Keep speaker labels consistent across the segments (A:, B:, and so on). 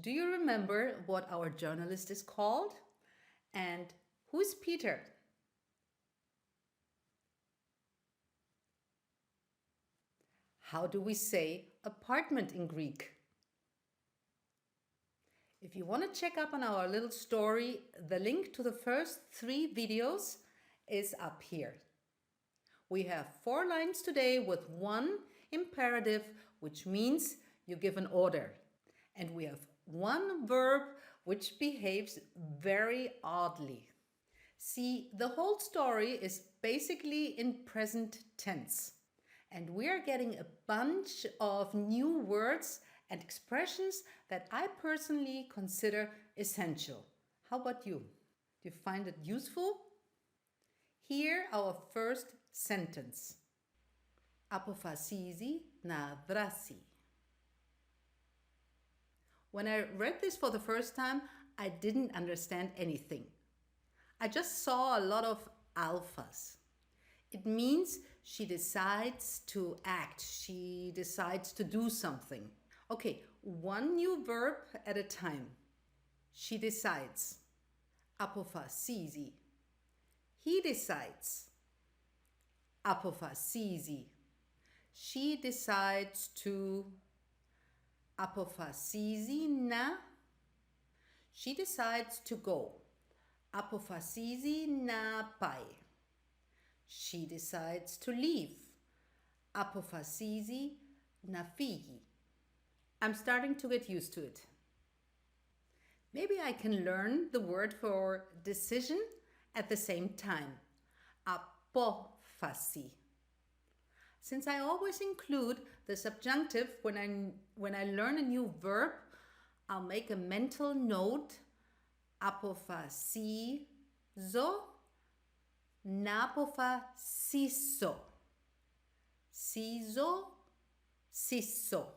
A: Do you remember what our journalist is called? And who is Peter? How do we say apartment in Greek? If you want to check up on our little story, the link to the first 3 videos is up here. We have 4 lines today with 1 imperative, which means you give an order. And we have 1 verb which behaves very oddly. See, the whole story is basically in present tense. And we are getting a bunch of new words and expressions that I personally consider essential. How about you? Do you find it useful? Here our first sentence. Αποφασίζει να δράσει. When I read this for the first time, I didn't understand anything. I just saw a lot of alphas. It means she decides to act. She decides to do something. Okay, 1 new verb at a time. She decides. Αποφασίζει. He decides. Αποφασίζει. She decides to. Αποφασίζει να. She decides to go. Αποφασίζει να πάει. She decides to leave. Αποφασίζει να φύγει. I'm starting to get used to it. Maybe I can learn the word for decision at the same time. Απόφαση. Since I always include the subjunctive when I learn a new verb, I'll make a mental note. Αποφασίζω να αποφασίσω. Σίζω, σίσω.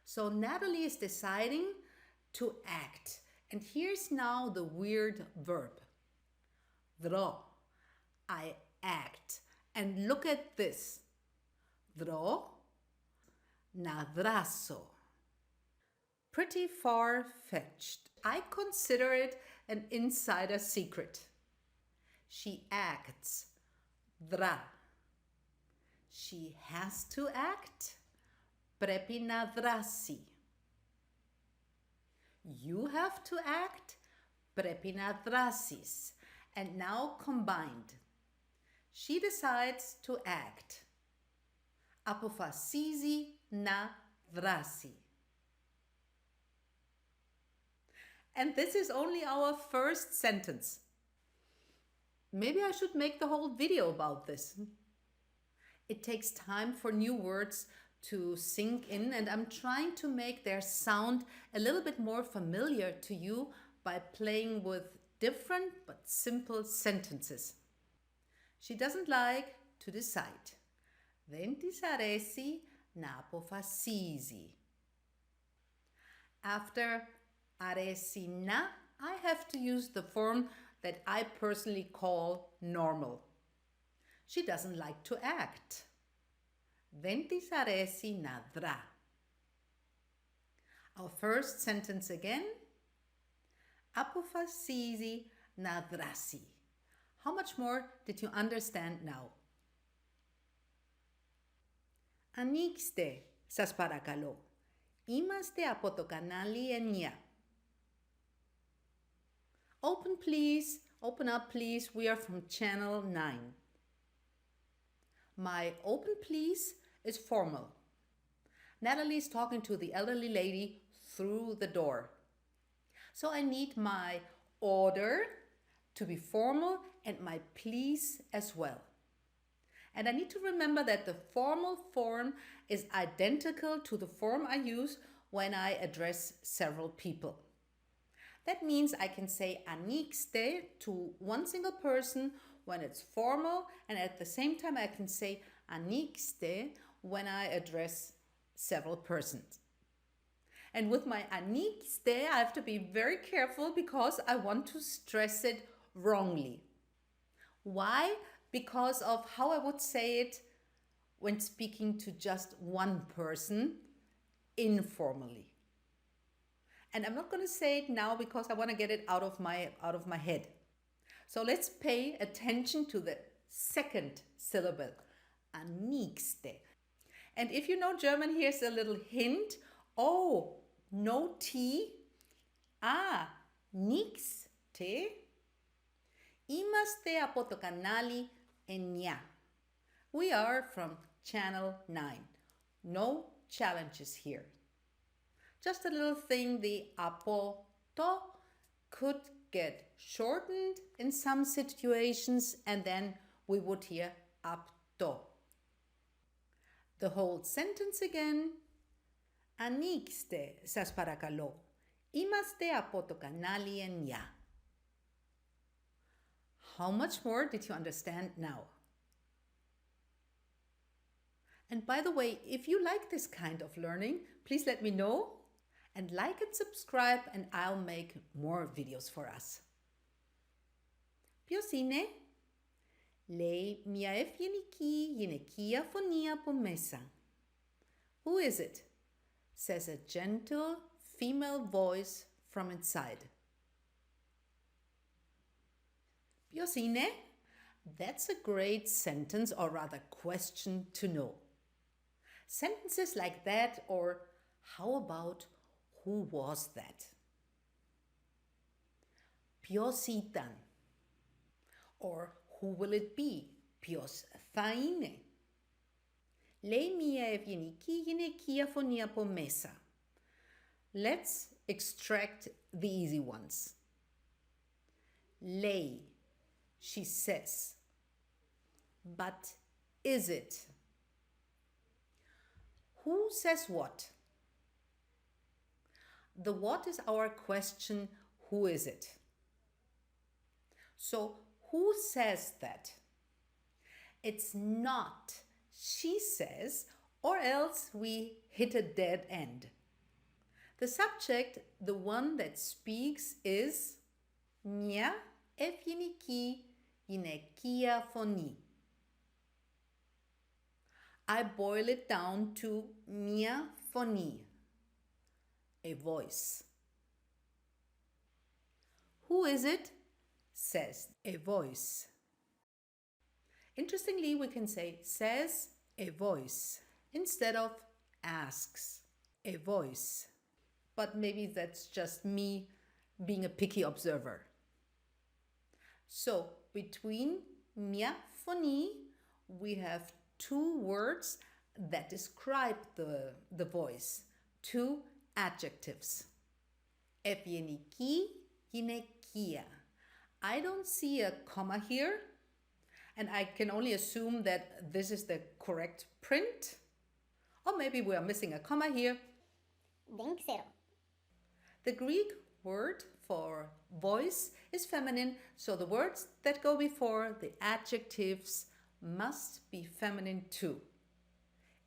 A: So Natalie is deciding to act. And here's now the weird verb. Δρώ. I act. And look at this. Δρώ. Να δράσω. Pretty far-fetched. I consider it an insider secret. She acts. Δρά. She has to act. Πρέπει να δράσει. You have to act. Πρέπει να δράσεις. And now combined. She decides to act. Αποφασίζει να δράσει. And this is only our first sentence. Maybe I should make the whole video about this. It takes time for new words to sink in, and I'm trying to make their sound a little bit more familiar to you by playing with different but simple sentences. She doesn't like to decide. Δεν της αρέσει να αποφασίζει. After αρέσει να, I have to use the form that I personally call normal. She doesn't like to act. Δεν της αρέσει να δρά. Our first sentence again. Αποφασίζει να δράσει. How much more did you understand now? Ανοίξτε, σας παρακαλώ. Είμαστε από το κανάλι 9. Open please, open up please, we are from channel 9. My open please is formal. Natalie is talking to the elderly lady through the door. So I need my order to be formal and my please as well. And I need to remember that the formal form is identical to the form I use when I address several people. That means I can say ανοίξτε to one single person when it's formal, and at the same time I can say ανοίξτε when I address several persons. And with my ανοίξτε, I have to be very careful because I want to stress it wrongly. Why? Because of how I would say it when speaking to just one person informally. And I'm not going to say it now because I want to get it out of my head. So let's pay attention to the second syllable, nächste. And if you know German, here's a little hint. Oh, no T. Nächste. Είμαστε από το κανάλι 9. We are from channel 9. No challenges here. Just a little thing, the apo to could get shortened in some situations, and then we would hear up to. The whole sentence again. Ανοίξτε, σας παρακαλώ. Είμαστε από το κανάλι 9. How much more did you understand now? And by the way, if you like this kind of learning, please let me know. And like and subscribe, and I'll make more videos for us. Ποιος είναι? Λέει μια ευγενική γυναικεία φωνή από μέσα. Who is it? Says a gentle female voice from inside. Ποιος είναι? That's a great sentence, or rather question, to know. Sentences like that, or how about who was that? Ποιος ήταν? Or who will it be? Ποιος θα είναι? Λέει μια ευγενική γυναικεία φωνή από μέσα. Let's extract the easy ones. Λέει, she says. But is it? Who says what? The what is our question, who is it? So, who says that? It's not she says, or else we hit a dead end. The subject, the one that speaks, is μια ευγενική γυναικεία φωνή. I boil it down to μια φωνή, a voice. Who is it? Says a voice. Interestingly, we can say says a voice instead of asks a voice. But maybe that's just me being a picky observer. So between μια φωνή, we have two words that describe the voice, two adjectives. Ευγενική γυναικεία. I don't see a comma here, and I can only assume that this is the correct print. Or maybe we are missing a comma here.
B: Δεν ξέρω.
A: The Greek word for voice is feminine, so the words that go before the adjectives must be feminine too.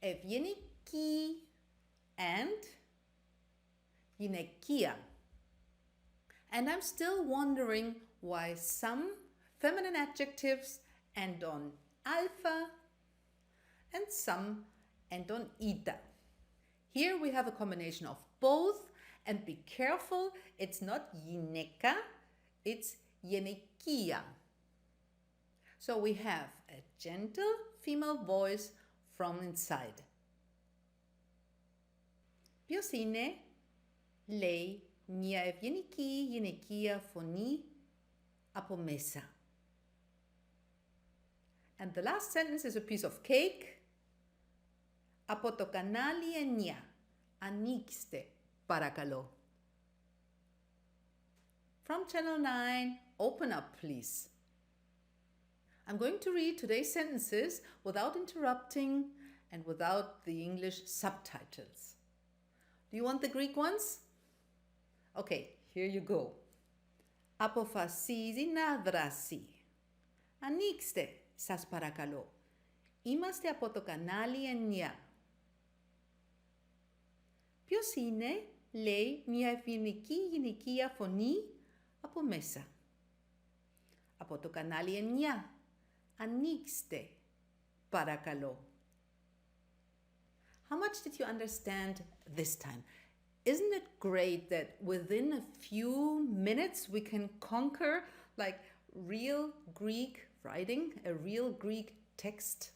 A: Ευγενική and γυναικεία. And I'm still wondering why some feminine adjectives end on alpha and some end on eta. Here we have a combination of both, and be careful, it's not γυναίκα, it's γυναικεία. So we have a gentle female voice from inside. Ποιος είναι? Λέει μια ευγενική γυναικεία φωνή από μέσα. And the last sentence is a piece of cake. Από το κανάλι 9. Ανοίξτε, παρακαλώ. From channel 9, open up, please. I'm going to read today's sentences without interrupting and without the English subtitles. Do you want the Greek ones? Okay, here you go. Αποφασίζει να δράσει. Ανοίξτε, σας παρακαλώ. Είμαστε από το κανάλι 9. Ποιος είναι? Λέει μια ευγενική γυναικεία φωνή από μέσα. Από το κανάλι 9. Ανοίξτε, παρακαλώ. How much did you understand this time? Isn't it great that within a few minutes we can conquer like real Greek writing, a real Greek text?